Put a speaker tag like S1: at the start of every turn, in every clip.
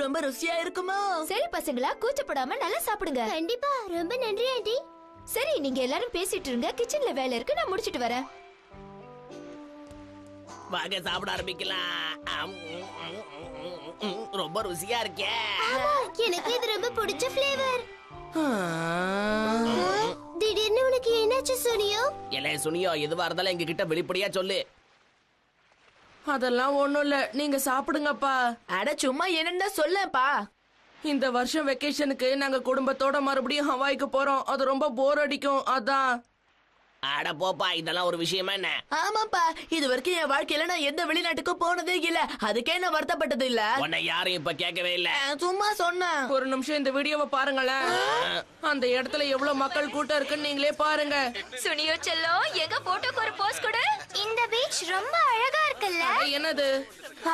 S1: ரொம்ப ருசியா இருக்குமா?
S2: சரி பசங்களா, கூச்சப்படாம நல்லா சாப்பிடுங்க.
S3: கண்டிப்பா. ரொம்ப நன்றி ஆண்டி.
S2: சரி, நீங்க எல்லாரும் பேசிட்டு இருங்க. கிச்சன்ல வேலை இருக்கு, நான் முடிச்சிட்டு வரேன்.
S4: வாங்க சாப்பிட ஆரம்பிக்கலாம். ரொம்ப ருசியா இருக்கே.
S3: எனக்கு இது ரொம்ப பிடிச்ச ஃப்ளேவர். திடீர்னு உனக்கு என்னாச்சு சுனியோ?
S4: இல்ல சுனியோ, எதுவா இருந்தாலும் எங்க கிட்ட வெளிப்படையா சொல்லு.
S1: அதெல்லாம் ஒண்ணும் இல்ல, நீங்க சாப்பிடுங்கப்பா.
S5: அட சும்மா என்னன்னு சொல்லப்பா.
S1: இந்த வருஷம் வெக்கேஷனுக்கு நாங்க குடும்பத்தோட மறுபடியும் ஹவாய்க்கு போறோம். அது ரொம்ப போர் அடிக்கும், அதான்.
S4: அட போப்பா, இதெல்லாம் ஒரு விஷயமா என்ன?
S5: ஆமாப்பா, இது வரைக்கும் என் வாழ்க்கையில நான் எந்த வெளிநாட்டுக்கும் போனதே இல்ல. அதுக்கே நான் வருத்தப்பட்டது இல்ல.
S4: உன்னை யாரும் இப்ப கேட்கவே இல்ல.
S5: சும்மா சொன்னேன்.
S1: ஒரு நிமிஷம் இந்த வீடியோவை பாருங்களேன். அந்த இடத்துல எவ்வளவு மக்கள் கூட்டம் இருக்குன்னு நீங்களே பாருங்க.
S2: சுனியோ செல்லம், எங்க போட்டோக்கு ஒரு போஸ் கொடு.
S3: இந்த பீச் ரொம்ப அழகா இருக்குல்ல?
S1: என்னது?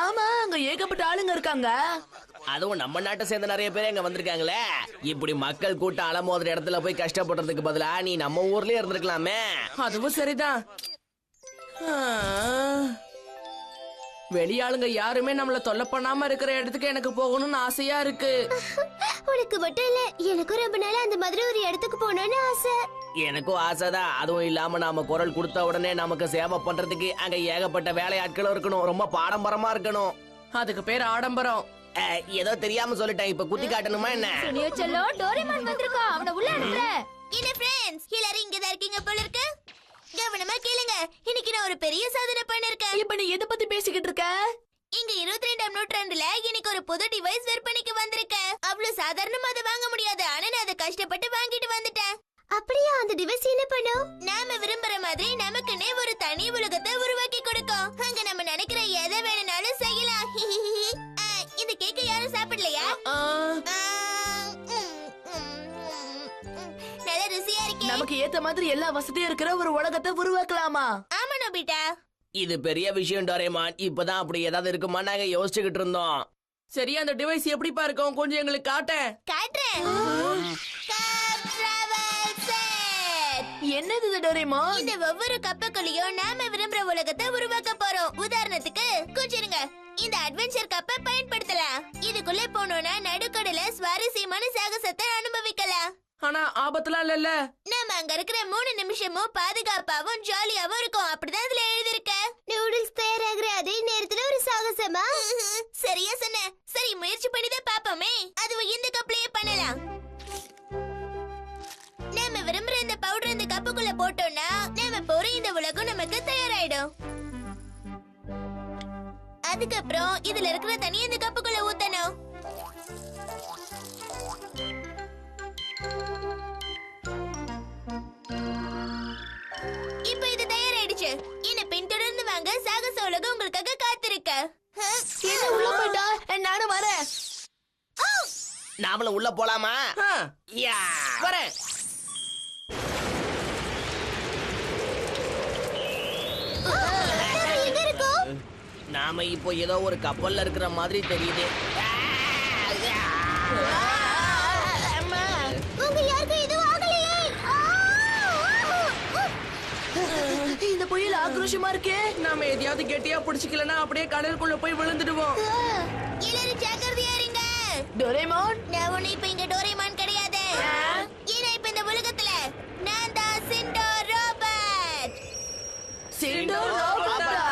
S5: ஆமா, அங்க ஏகப்பட்ட ஆளுங்க இருக்காங்க.
S4: அதுவும் நம்ம நாட்டை சேர்ந்த நிறைய பேர் எங்க வந்திருக்காங்களே. இப்படி மக்கள் கூட்டம் அலமோதுற இடத்துல போய் கஷ்டப்படுறதுக்கு பதிலா நீ நம்ம ஊர்லயே இருந்திருக்கலாமே.
S1: அதுவும் சரிதான். வெளியாளுங்க யாருமே நம்மள தொல்லை பண்ணாம இருக்கிற இடத்துக்கு எனக்கு போகணும்னு ஆசையா இருக்கு.
S3: உனக்கு மட்டும் இல்ல, எனக்கும் ரொம்ப நாளா அந்த மாதிரி ஒரு இடத்துக்கு போகணும்னு ஆசை.
S4: எனக்கும் ஆசைதான். அதுவும் இல்லாம நாம குரல் கொடுத்த உடனே நமக்கு சேவை பண்றதுக்கு அங்க ஏகப்பட்ட வேலையாட்களும் இருக்கணும். ரொம்ப பாரம்பரியமா இருக்கணும்.
S1: அதுக்கு பேர் ஆடம்பரம்.
S4: ஏதோ தெரியாம சொல்லிட்டேன். இப்ப குத்தி காட்டணுமா என்ன?
S2: சுனியோ செல்லம், டோரேமான் வந்திருக்கான். அவனை உள்ள அனுப்புற.
S3: என்ன ஃப்ரெண்ட்ஸ், எல்லாரும் இங்க தான் இருக்கீங்க போல இருக்கு. கவனமா கேளுங்க. இன்னைக்கு நான் ஒரு பெரிய சாதனை பண்ணிருக்கேன்.
S5: இப்ப நீ எதை பத்தி பேசிக்கிட்டு இருக்க?
S3: இங்க 22ஆம் நூற்றாண்டுல எனக்கு ஒரு புது டிவைஸ் விற்பனைக்கு வந்திருக்கு. அவ்வளவு சாதாரணமா அதை வாங்க முடியாது. ஆனா நான் அதை கஷ்டப்பட்டு வாங்கிட்டு வந்துட்டேன். அப்படியா? அந்த டிவைஸ் என்ன பண்ணும்? நாம விரும்புற மாதிரி நமக்குன்னே ஒரு தனி உலகத்தை உருவாக்கி கொடுக்கும். அங்க நம்ம நினைக்கிற எதை வேணும்னாலும் செய்யலாம். இந்த கேக்க யாரும் சாப்பிடலையா? நல்ல ருசியா இருக்கே.
S5: நமக்கு ஏத்த மாதிரி எல்லா வசதியும் இருக்கிற ஒரு உலகத்தை உருவாக்கலாமா?
S3: ஆமா நோபிட்டா.
S4: இது பெரிய விஷயம் டோரேமான். இப்பதான் அப்படி ஏதாவது இருக்குமா நாங்க யோசிச்சுக்கிட்டு இருந்தோம்.
S1: சரி, அந்த டிவைஸ் எப்படிப்பா இருக்கும்? கொஞ்சம் எங்களுக்கு
S3: காட்டுறேன்.
S5: என்னது இது டோரேமான்?
S3: இந்த ஒவ்வொரு கப்பக்குள்ளயும் நாம விரும்புற உலகத்தை உருவாக்க போறோம். உதாரணத்துக்கு கொஞ்சிருங்க, இந்த அட்வென்ச்சர் கப்பை பயன்படுத்தலாம். இதுக்குள்ள போனோம்னா நடுக்கடல சுவாரஸ்யமான சாகசத்தை அனுபவிக்கலாம்.
S1: ஆனா ஆபத்துலாம் இல்ல.
S3: நாம அங்க இருக்கிற 3 நிமிஷமும் பாதுகாப்பாவும் ஜாலியாவும் இருக்கும். அப்படிதான் இதுல எழுதிருக்க. நூடுல்ஸ் தயாராகிற அதே நேரத்துல ஒரு சாகசமா? சரியா சொன்ன. சரி, முயற்சி பண்ணிதான் பாப்போமே. அதுவும் இந்த கப்லயே பண்ணலாம். நாம விரும்புற இந்த பவுடர் இந்த கப்புக்குள்ள போட்டோம்னா நாம போற இந்த உலகம் நமக்கு தயாராயிடும். அதுக்கப்புறம் இதுல இருக்கிற தண்ணி இந்த கப்புக்குள்ள ஊத்தணும். இப்ப இது தயாராயிடுச்சு. என்ன பின்தொடர்ந்து வாங்க, சாகச உலகம் உங்களுக்காக காத்திருக்க.
S5: என்ன உள்ள போயிட்டா? நானும் வரேன்.
S4: நாமளும் உள்ள போலாமா? வரேன்.
S3: எங்க இருக்கோம்?
S4: நாம இப்போ ஏதோ ஒரு கப்பல்ல இருக்கிற மாதிரி தெரியுது.
S3: உங்க யாருக்கும் எதுவும் ஆகலையே?
S5: இந்த புயல் ஆக்ரோஷமா இருக்கே.
S1: நாம எதையாவது கெட்டியா புடிச்சுக்கலன்னா அப்படியே கடலுக்குள்ள போய் விழுந்துடுவோம்.
S3: எல்லாரும் ஜாக்கிரதையா இருங்க.
S5: டோரேமான்,
S3: நான் ஒண்ணு இப்ப இங்க டோரேமான் கிடையாது. ஏன்னா இப்ப இந்த உலகத்துல நான் தான் சிண்டோ ரோபோட்.
S5: சிண்டோ ரோபோட்டா?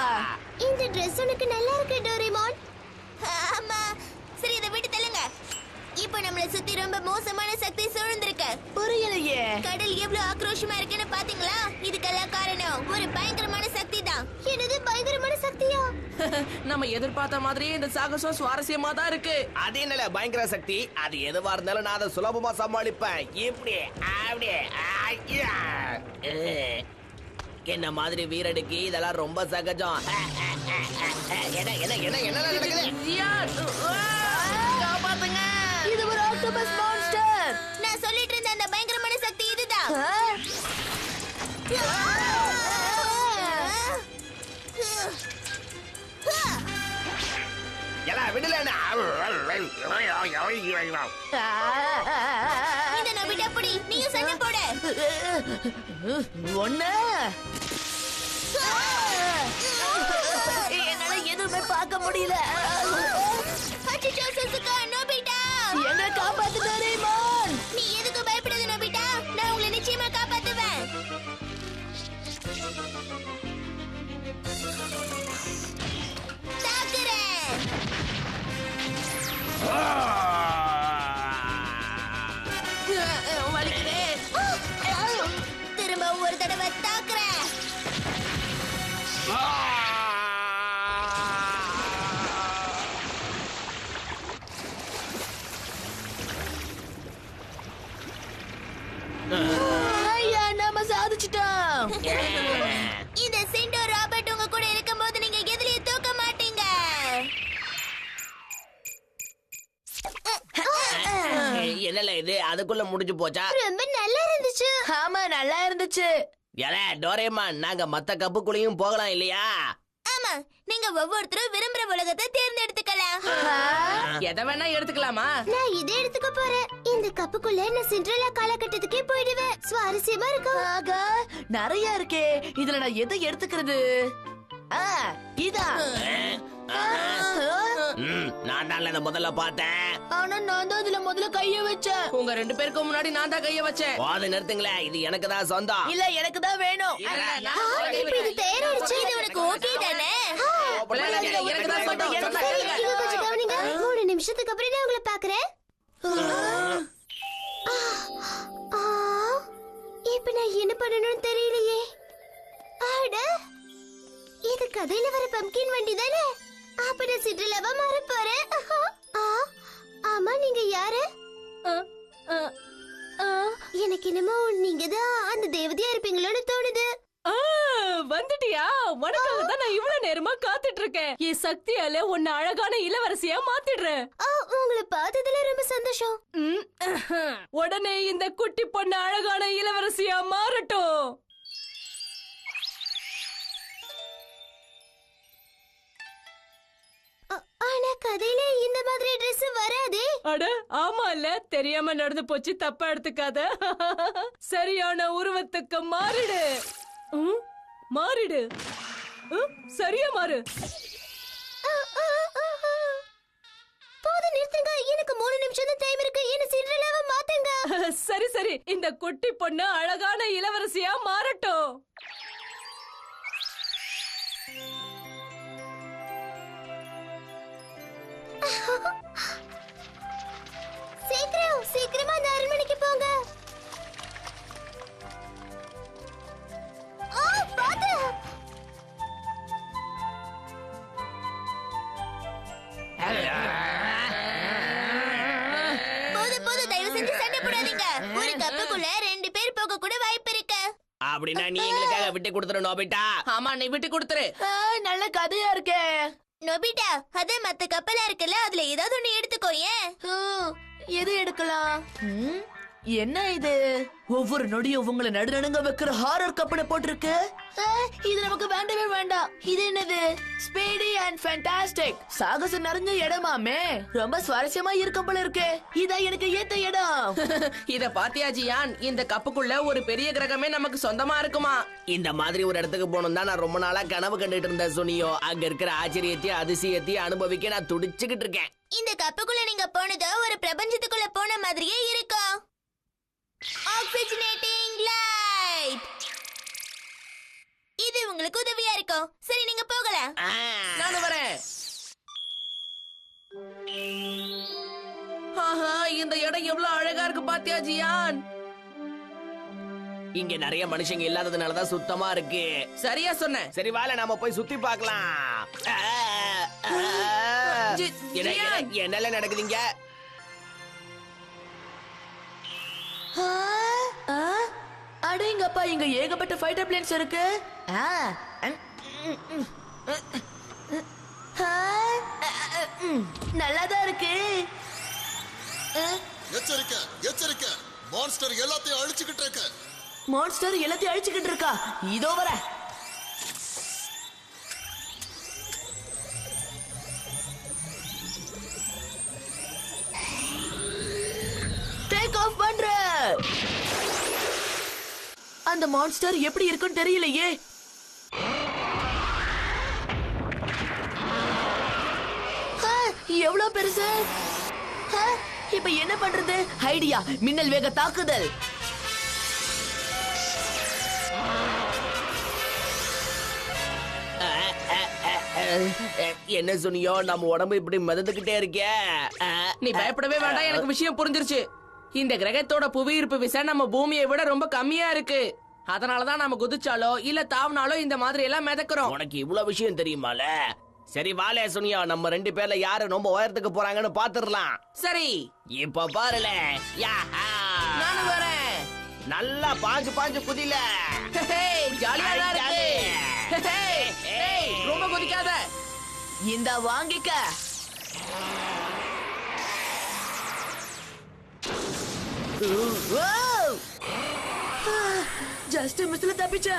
S3: இந்த Dress உனக்கு நல்லா இருக்கு டோரேமான். ஆமா. சரி, இதை விட்டு தள்ளுங்க. இப்ப நம்மள சுத்தி ரொம்ப மோசமான சக்தி சூழ்ந்திருக்கு.
S5: புரியலையே.
S3: கடல் எவ்வளவு ஆக்ரோஷமா இருக்குன்னு பாத்தீங்களா? இதுக்கெல்லாம் காரணம் ஒரு பயங்கரமான சக்தி தான். என்னது பயங்கரமான சக்தியா?
S1: நம்ம எதிர்பார்த்த மாதிரியே இந்த சாகசம் சுவாரஸ்யமா தான் இருக்கு.
S4: அது என்னல பயங்கர சக்தி? அது எதுவா இருந்தாலும் நான் அதை சுலபமா சமாளிப்பேன். இப்படி அப்படியே என்ன மாதிரி வீரனுக்கு இதெல்லாம் ரொம்ப சகஜம். என்ன என்ன என்ன என்ன நடக்குது?
S5: காப்பாத்துங்க, இது ஒரு ஆக்டோபஸ் மான்ஸ்டர்.
S3: நான் சொல்லிட்டு இருந்த அந்த பயங்கரமான சக்தி இதுதான்.
S4: எல்லாம் விடல.
S3: இந்த நோபிட்டா புடி, நீயும் சண்டை போடு.
S5: ஒண்ணு. என்னால எதுவுமே பார்க்க முடியல.
S3: அச்சச்சோ, சுசுகா, நோபிட்டா!
S5: எங்களை காப்பாத்து டோரேமான்.
S3: நீ எதுக்கு பயப்படாத நோபிட்டா, நான் உங்களை நிச்சயமா காப்பாத்துவேன். தாக்குறேன்.
S1: வலிக்குதே.
S3: திரும்ப ஒரு தடவை தாக்குறேன்.
S5: ஐயா, நாம சாதிச்சிட்டோம்.
S3: இந்த சிண்டோ ராபர்ட் உங்க கூட இருக்கும்போது நீங்க எதுலயும் தூக்க மாட்டீங்க.
S4: என்னல இது அதுக்குள்ள முடிஞ்சு போச்சா?
S3: ரொம்ப நல்லா இருந்துச்சு.
S5: ஆமா, நல்லா இருந்துச்சு.
S4: ஏலே டோரேமான், நாங்க மத்த கப்புக்குள்ளேயும் போகலாம் இல்லையா?
S3: ஆமா, நீங்க ஒவ்வொருத்தரும் விரும்புற உலகத்தை தேர்ந்தெடுத்துக்கலாம்.
S1: எதை வேணா எடுத்துக்கலாமா?
S3: நான் இதை எடுத்துக்க போறேன். இந்த கப்புக்குள்ள நான் சிண்ட்ரெல்லா காலகட்டத்துக்கே போயிடுவேன். சுவாரஸ்யமா இருக்கும்.
S5: ஆகா, நிறைய இருக்கே. இதுல நான் எதை எடுத்துக்கிறது? இதா.
S4: நான் தான் இதை முதல்ல பார்த்தேன்.
S5: ஆனா நான் தான் இதுல முதல்ல கைய வச்சேன்.
S1: உங்க 2 பேருக்கும் முன்னாடி நான் தான் கைய வச்சேன்.
S4: போது நிறுத்துங்களேன், இது எனக்கு தான் சொந்தம்.
S5: இல்ல, எனக்கு தான் வேணும்.
S3: இப்ப இது தயாராயிடுச்சு. இது உனக்கு ஓகே தானே?
S1: எனக்கு தான் சொந்தம்.
S3: சரி, இங்க கொஞ்சம் கவனிங்க. 3 நிமிஷத்துக்கு அப்புறம் நான் உங்களை பாக்குறேன். இப்ப நான் என்ன பண்ணணும்னு தெரியலையே. அட, இது கதையில வர பம்கின் வண்டி தானே? அப்ப நான் சிண்ட்ரெல்லாவா மாற போறேன். ஆமா, நீங்க யாரு? எனக்கு என்னமோ நீங்க தான் அந்த தேவதையா இருப்பீங்களோன்னு தோணுது.
S6: வந்துட்டியா? உனக்காக தான் நான் இவ்வளவு நேரமா காத்துட்டு இருக்கேன். என் சக்தியால உன்னை அழகான இளவரசியா மாத்திடுறேன்.
S3: உங்களை பார்த்ததுல ரொம்ப சந்தோஷம்.
S6: உடனே இந்த குட்டி பொண்ணு அழகான இளவரசியா மாறட்டும்.
S3: ஆனா கதையில இந்த மாதிரி Dress வராதே.
S6: அட ஆமா, இல்ல தெரியாம நடந்து போச்சு, தப்பா எடுத்துக்காத. சரியான உருவத்துக்கு மாறிடு. மாறிடு. சரியா மாறு.
S3: போது நிறுத்துங்க. எனக்கு 3 நிமிஷம் தான் டைம் இருக்கு. என்ன சிண்ட்ரெல்லாவா மாத்துங்க.
S6: சரி சரி, இந்த குட்டி பொண்ணு அழகான இளவரசியா மாறட்டும்.
S3: சீக்கிரமா அந்த அரண்மனைக்கு போங்க. பாத்து. போது தயவு செஞ்சு சண்டை போடாதீங்க. ஒரு கப்புக்குள்ள 2 பேர் போக கூட வாய்ப்பு இருக்கு.
S4: அப்படின்னா நீ எங்களுக்காக விட்டு கொடுத்துரு நோபிட்டா.
S1: ஆமா, நீ விட்டு கொடுத்துரு.
S5: நல்ல கதையா இருக்கே.
S3: நோபிட்டா, அது மத்த கப்பலா இருக்குல்ல, அதுல ஏதாவது ஒண்ணு எடுத்துக்கோ. ஏன்?
S5: எது எடுக்கலாம்? என்ன இது? ஒவ்வொரு நொடியும் உங்களை நடுநடுங்க வைக்கிற ஹாரர் கப்பலை போட்டிருக்கு. இது நமக்கு வேண்டவே வேண்டாம். இது என்னது? Speedy and fantastic. சாகசம் நிறைஞ்ச இடமாமே. ரொம்ப சுவாரஸ்யமா இருக்கும் போல இருக்கு. இதான் எனக்கு ஏத்த இடம்.
S1: இத பாத்தியா ஜியான்? இந்த கப்புக்குள்ள ஒரு பெரிய கிரகமே நமக்கு சொந்தமா இருக்குமா?
S4: இந்த மாதிரி ஒரு இடத்துக்கு போகணும் தான் நான் ரொம்ப நாளா கனவு கண்டுட்டு இருந்தேன் சுனியோ. அங்க இருக்கிற ஆச்சரியத்தையும் அதிசயத்தையும் அனுபவிக்க நான் துடிச்சுக்கிட்டு இருக்கேன்.
S3: இந்த கப்புக்குள்ள நீங்க போனதோ ஒரு பிரபஞ்சத்துக்குள்ள போன மாதிரியே இருக்கும். ஆக்சிஜனேட்டிங் லைட். இது உங்களுக்கு உதவியா இருக்கும். சரி, நீங்க போகலாம்.
S1: நானும் வரேன். ஆஹா, இந்த இடம் எவ்வளவு அழகா இருக்கு பாத்தியா ஜியான்?
S4: இங்க நிறைய மனுஷங்க இல்லாததுனாலதான் சுத்தமா இருக்கு.
S1: சரியா சொன்ன.
S4: சரி வால, நாம போய் சுத்தி பார்க்கலாம். என்னெல்லாம் நடக்குதுங்க?
S5: அடேங்கப்பா, இங்க ஏகப்பட்ட ஃபைட்டர் பிளேன்ஸ் இருக்கு. நல்லாதான் இருக்கு.
S7: எச்சரிக்கை எச்சரிக்கை, மான்ஸ்டர் எல்லாத்தையும் அழிச்சுக்கிட்டு இருக்கு.
S5: மான்ஸ்டர் எல்லாத்தையும் அழிச்சுக்கிட்டு இருக்கா? இதோ வர. டேக் ஆஃப் பண்ற. அந்த மான்ஸ்டர் எப்படி இருக்குன்னு தெரியலையே. எவ்வளவு பெருசு. இப்ப என்ன பண்றது? ஐடியா, மின்னல் வேக தாக்குதல்.
S4: என்ன சொன்னியோ, நம்ம உடம்பு இப்படி மிதந்துகிட்டே இருக்கே.
S1: நீ பயப்படவே வேண்டாம், எனக்கு விஷயம் புரிஞ்சிருச்சு. இந்த கிரகத்தோட புவியீர்ப்பு விசை நம்ம பூமியை விட ரொம்ப கம்மியா இருக்கு. அதனாலதான் நம்ம குதிச்சாலோ இல்ல தாவனாலோ இந்த மாதிரி எல்லாம் மிதக்கிறோம்.
S4: உனக்கு இவ்வளவு விஷயம் தெரியுமால? சரி வாலே சுனியா, நம்ம 2 பேர்ல யாரு ரொம்ப உயரத்துக்கு போறாங்கன்னு பாத்துடலாம்.
S1: சரி,
S4: இப்ப பாருல.
S1: நானும் வரேன்.
S4: நல்லா பாஞ்சு பாஞ்சு குதில.
S1: ஜாலியா தான் இருக்கு. ரொம்ப குதிக்காத.
S5: இந்த வாங்கிக்க. ஜஸ்ட் மிஸ்ல தப்பிச்ச.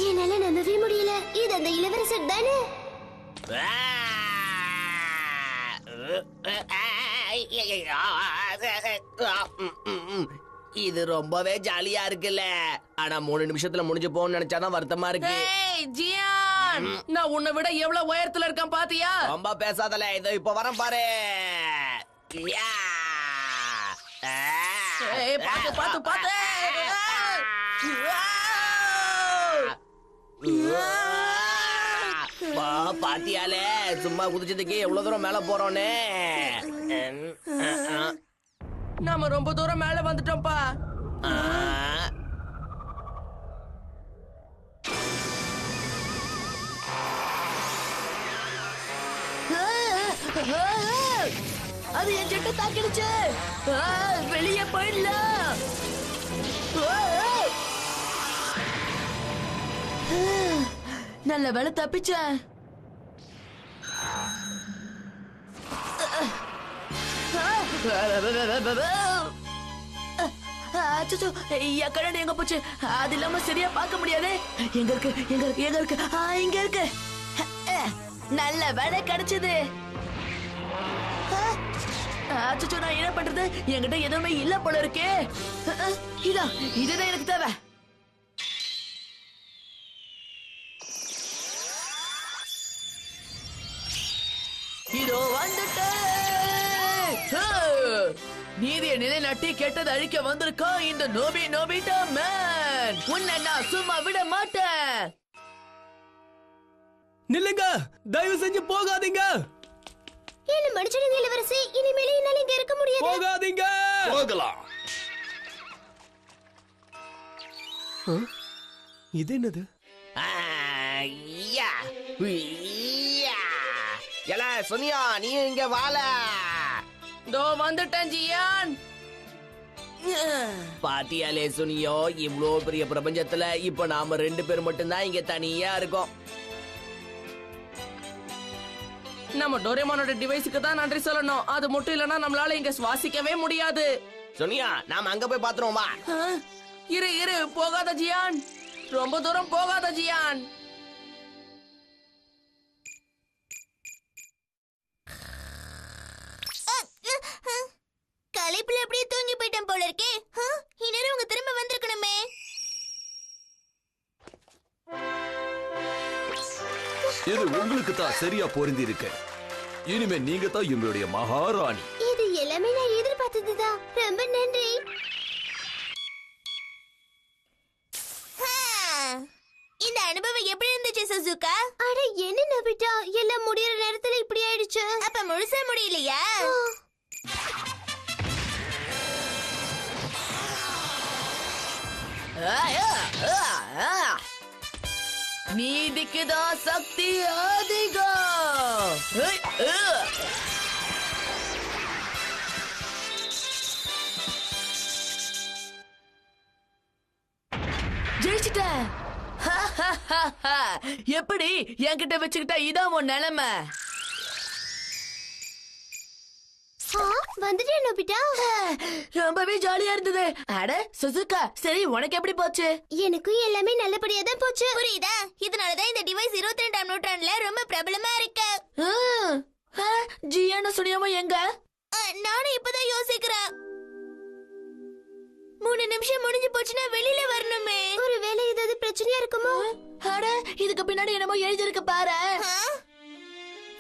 S3: என்னால நம்பவே முடியல. இது அந்த இளவரசர் தானே?
S4: இது ரொம்பவே ஜாலியா இருக்குல்ல. ஆனா 3 நிமிஷத்துல முடிஞ்சு போன்னு நினைச்சாதான் வருத்தமா இருக்கு.
S1: ஜியான், நான் உன்னை விட எவ்வளவு உயரத்துல இருக்கேன் பாத்தியா?
S4: ரொம்ப பேசாதல. இதோ இப்ப வரேன் பாரு.
S1: பாத்து பாத்து பாத்து.
S4: பாத்தியாலே, சும்மா குதிச்சதுக்கு எவ்வளவு தூரம் மேல போறோன்னு.
S1: நாம ரொம்ப தூரம் மேல வந்துட்டோம்ப்பா.
S5: அது என் ஜெட்டை தாக்கிடுச்சு. வெளியே போயிடலாம். நல்ல வேலை தப்பிச்சேன். கண்ணாடி எங்க போச்சு? அது இல்லாம சரியா பார்க்க முடியாது. எங்க இருக்கு எங்க இருக்கு எங்க இருக்கு? இங்க இருக்கு. நல்ல வேலை கிடைச்சது. அச்சோ, நான் என்ன பண்றது? என்கிட்ட எதுவுமே இல்ல போல இருக்கே. இதுதான் எனக்கு தேவை. இதோ வந்துட்டேன். நீதியை நிலைநாட்டி கெட்டதை அழிக்க வந்திருக்கா இந்த நோபிட்டா மேன். உன்னை நான் சும்மா விட மாட்டேன்.
S8: நில்லுங்க, தயவு செஞ்சு போகாதீங்க.
S3: என்ன மனுஷனுங்க இளவரசி, இனிமேல் என்னால இங்க இருக்க முடியாது.
S8: போகாதீங்க.
S7: போகலாம்.
S8: இது என்னது?
S4: சொன்னியா, நீ இங்க வாழ.
S1: தோ வந்துட்டேன் ஜியான்.
S4: பாத்தியாலே சுனியோ, இவ்ளோ பெரிய பிரபஞ்சத்துல இப்ப நாம 2 பேர் மட்டும்தான் இங்க தனியா இருக்கோம்.
S1: நம்ம டோரேமானோட டிவைஸுக்கு தான் நன்றி சொல்லணும். அது மட்டும் இல்லனா நம்மளால இங்க சுவாசிக்கவே முடியாது.
S4: சொன்னியா, நாம அங்க போய் பாத்துருவோம் வா.
S1: இரு போகாத ஜியான், ரொம்ப தூரம் போகாத ஜியான்.
S3: களைப்புல அப்படியே தூங்கி போயிட்டேன் போல இருக்கே. இந்நேரம் உங்க திரும்ப வந்திருக்கணுமே.
S9: இது உங்களுக்கு தான் சரியா பொருந்தி இருக்கு. இனிமே நீங்க தான் எங்களுடைய மகாராணி.
S3: இது எல்லாமே நான் எதிர்பார்த்ததுதான். ரொம்ப நன்றி. இந்த அனுபவம் எப்படி இருந்துச்சு சுசுகா? அட என்ன நோபிட்டா, எல்லாம் முடியற நேரத்துல இப்படி ஆயிடுச்சு. அப்ப முழுசா முடியலையா?
S5: நீதிக்குதான் சக்தி அதிகம். ஜெயிச்சிட்டேன். எப்படி என்கிட்ட வச்சுக்கிட்டா இதான் உன் நிலைமை.
S3: வந்துட்டே நோபிட்டா.
S5: ரொம்பவே ஜாலியா இருந்தது. அட சுசுகா, சரி உனக்கு எப்படி போச்சு?
S3: எனக்கும் எல்லாமே நல்லபடியா தான் போச்சு. புரியுதா? இதனாலதான் இந்த டிவைஸ் 22ஆம் நூற்றாண்டுல ரொம்ப பிரபலமா இருக்கு.
S5: ஜியான்னு சொன்னியாம எங்க?
S3: நானும் இப்பதான் யோசிக்கிறேன். 3 நிமிஷம் முடிஞ்சு போச்சுன்னா வெளியில வரணுமே. ஒருவேளை ஏதாவது பிரச்சனையா இருக்குமோ?
S5: அட இதுக்கு பின்னாடி என்னமோ எழுதி இருக்கு பாரு.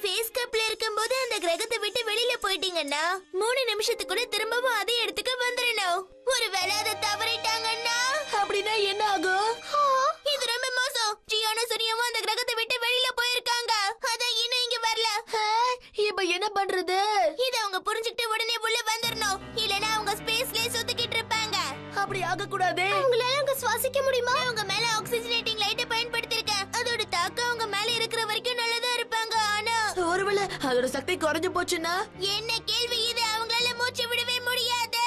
S3: ஃபேஸ் கப்ல இருக்கும்போது அந்த கிரகத்தை விட்டு வெளியில போயிட்டீங்கன்னா 3 நிமிஷத்துக்குள்ள திரும்பவும் அதே இடத்துக்கு வந்துடணும். ஒருவேளை அதை தவறிட்டாங்கன்னா
S5: அப்படின்னா என்ன ஆகும்?
S3: இது ரொம்ப மோசம். ஜியானோ சுனியாவும் அந்த கிரகத்தை விட்டு வெளியில போயிருக்காங்க. அதான் இன்னும் இங்க வரல.
S5: இப்ப என்ன பண்றது?
S3: இத அவங்க புரிஞ்சுக்கிட்டு உடனே உள்ள வந்துடணும். இல்லனா அவங்க ஸ்பேஸ்லயே சுத்திக்கிட்டு இருப்பாங்க.
S5: அப்படி ஆக கூடாதே.
S3: அவங்களால அங்க சுவாசிக்க முடியுமா? அவங்க மேல ஆக்சிஜனேட்டிங் லைட்டை பயன்படுத்திருக்கேன். அதோட தாக்கம் அவங்க மேல இருக்கிற வரைக்கும் நல்லதா இருப்பாங்க. ஆனா
S5: ஒருவேளை அதோட சக்தி குறைஞ்சு போச்சுன்னா?
S3: என்ன கேள்வி இது? அவங்களால மூச்சு விடவே முடியாது.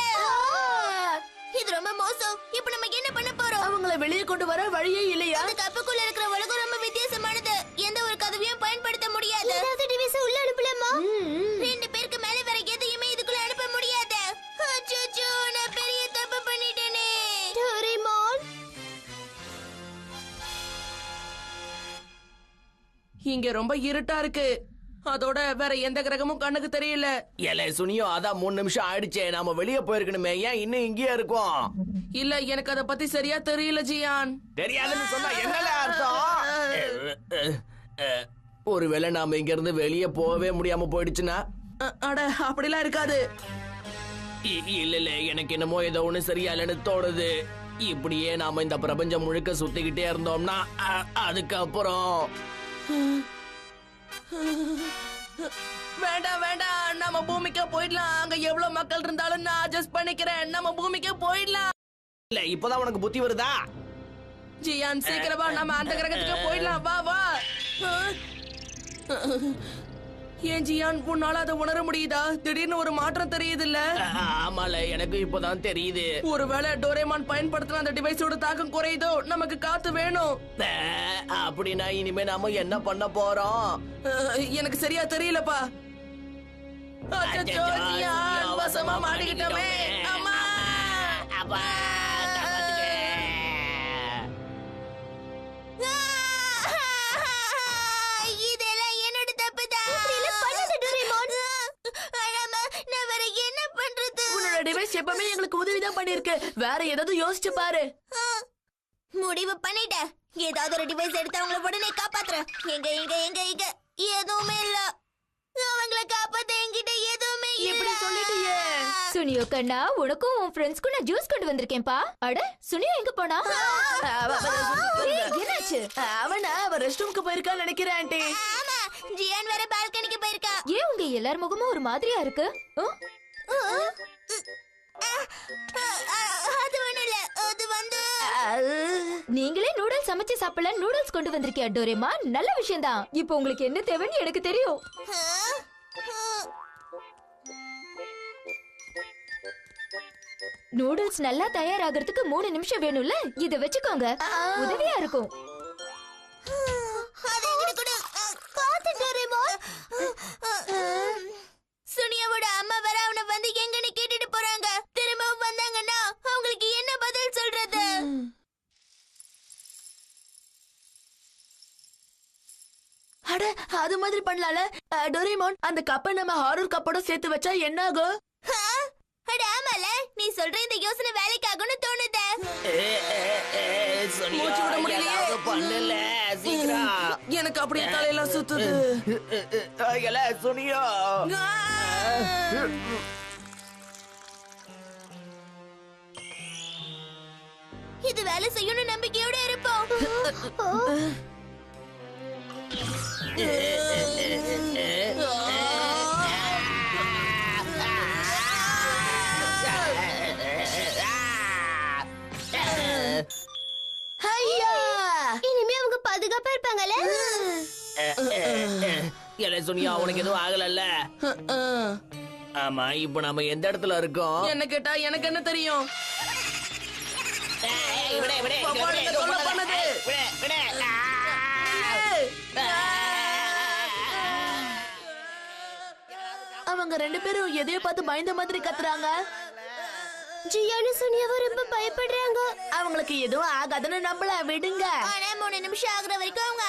S3: இது ரொம்ப மோசம். இப்போ நம்ம என்ன பண்ண போறோம்?
S5: அவங்கள வெளியே கொண்டு வர வழியே இல்லையா?
S3: அந்த கப்புக்குள்ள இருக்கிற உலகம் ரொம்ப வித்தியாசமான எந்த ஒரு கதவையும் பயன்படுத்த முடியாது. ஏதாவது டிவைஸ் உள்ள அனுப்பலாமா? 2 பேருக்கு மேல வேற எதையுமே இதுக்குள்ள அனுப்ப முடியாது. அச்சச்சோ, நான் பெரிய தப்பு பண்ணிட்டேனே. டோரேமான்,
S1: இங்க ரொம்ப இருட்டா இருக்கு. அதோட வேற எந்த கிரகமும் கண்ணுக்கு தெரியல.
S4: ஏலே சுனியோ, அதான் 3 நிமிஷம் ஆயிடுச்சே. நாம வெளியே போயிருக்கணுமே. ஏன் இன்னும் இங்கேயே இருக்கோம்?
S1: இல்ல, எனக்கு அத பத்தி சரியா தெரியல ஜியான்.
S4: தெரியாதுன்னு சொன்னா என்னல அர்த்தம்? ஒருவேளை நாம இங்க இருந்து வெளியே போகவே முடியாம போயிடுச்சுன்னா?
S1: அட அப்படிலாம் இருக்காது.
S4: இல்ல இல்ல, எனக்கு என்னமோ ஏதோ ஒண்ணு சரியா இல்லைன்னு தோணுது. இப்படியே நாம இந்த பிரபஞ்சம் முழுக்க சுத்திக்கிட்டே இருந்தோம்னா அதுக்கப்புறம்
S1: வேண்டாம் வேண்டாம், நம்ம பூமிக்கு போயிடலாம். அங்க எவ்வளவு மக்கள் இருந்தாலும் நான் அட்ஜஸ்ட் பண்ணிக்கிறேன். நம்ம பூமிக்கு போயிடலாம்.
S4: இல்ல, இப்பதான் உனக்கு புத்தி வருதா?
S1: ஜியான், சீக்கிரமா நம்ம அந்த கிரகத்துக்கு போயிடலாம். வா வா. ஏன் ஜியான், உன்னால அதை உணர முடியுதா? திடீர்னு ஒரு மாற்றம் தெரியுது இல்ல?
S4: ஆமால, எனக்கு இப்பதான் தெரியுது.
S1: ஒருவேளை டோரேமான் பயன்படுத்தின அந்த டிவைஸோட தாக்கம் குறையுதோ. நமக்கு காத்து வேணும்.
S4: அப்படின்னா இனிமே நாம என்ன பண்ண போறோம்?
S1: எனக்கு சரியா தெரியலப்பா. அச்சச்சோ, ஜியான், வசமா மாட்டிக்கிட்டோமே. அம்மா,
S4: அப்பா,
S3: இதெல்லாம் என்னோட தப்பு தான். பண்ணாத டோரேமான். நான் வேற என்ன பண்றது?
S5: உன்னோட டிவைஸ் எப்பவுமே எங்களுக்கு உதவிதான் பண்ணிருக்கு. வேற ஏதாவது யோசிச்சு பாரு.
S3: முடிவு பண்ணிட்டேன். ஏதாவது ஒரு டிவைஸ் எடுத்து அவங்கள உடனே காப்பாத்துறேன். எங்க எங்க எங்க எங்க எதுவுமே இல்ல. அவங்கள காப்பாத்த என்கிட்ட எதுவுமே இல்ல.
S5: எப்படி சொல்லிட்டியே?
S2: சுனியோ கண்ணா, உனக்கும் உன் ஃப்ரெண்ட்ஸ்க்கும் நான் ஜூஸ் கொண்டு வந்திருக்கேன்ப்பா. அட, சுனியோ எங்க போனா? ஏய், என்னாச்சு?
S5: அவ ரெஸ்ட் ரூமுக்கு போயிருக்கான்னு நினைக்கிறேன் ஆண்டி.
S3: ஆமா, ஜியான் வேற பால்கனிக்கு போயிருக்கா.
S2: ஏன் உங்க எல்லார் முகமும் ஒரு மாதிரியா இருக்கு?
S3: அது ஒண்ணும் இல்ல. அது வந்து
S2: நீங்களே நூடுல்ஸ் சமைச்சு சாப்பிடல நூடுல்ஸ் கொண்டு வந்திருக்கியா டோரேமான்? நல்ல விஷயம் தான். இப்போ உங்களுக்கு என்ன தேவைன்னு எனக்கு தெரியும். நூடுல்ஸ் நல்லா தயாராகிறதுக்கு 3 நிமிஷம் வேணும்ல? இத வச்சுக்கோங்க, உதவியா இருக்கும்.
S3: அது என்கிட்ட கொடு. காத்து டோரேமான். சுனியாவோட அம்மா வேற அவனை வந்து எங்கன்னு கேட்டுட்டு போறாங்க. திரும்பவும் வந்தாங்கன்னா அவங்களுக்கு என்ன பதில் சொல்றது?
S5: அட, அது மாதிரி பண்ணலால. டோரேமான், அந்த கப்பை நம்ம ஹாரர் கப்போட சேர்த்து வச்சா என்ன ஆகும்?
S3: அட ஆமால, நீ சொல்ற இந்த யோசனை வேலைக்கு ஆகும்னு தோணுதே.
S1: மூச்சு விட முடியலையே.
S4: பண்ணல, சீக்கிரம்.
S1: எனக்கு அப்படியே தலையெல்லாம் சுத்துது.
S4: சுனியோ,
S3: இது வேலை செய்யணும் நம்பிக்கையோட இருப்போம். இனிமே அவங்க பாதுகாப்பா இருப்பாங்கல்ல?
S4: சுனியா, உனக்கு எதுவும் ஆகலல்ல? ஆமா, இப்ப நம்ம எந்த இடத்துல இருக்கோம்?
S1: என்ன கேட்டா எனக்கு என்ன தெரியும்? சொல்ல பண்ணது.
S5: அவங்க 2 பேரும் எதையோ பார்த்து பயந்த மாதிரி கத்துறாங்க.
S3: ஜியானு சுனியாவும் ரொம்ப பயப்படுறாங்க.
S5: அவங்களுக்கு எதுவும் ஆகாதுன்னு நம்மள விடுங்க.
S3: ஆனா 3 நிமிஷம் ஆகுற வரைக்கும் அவங்க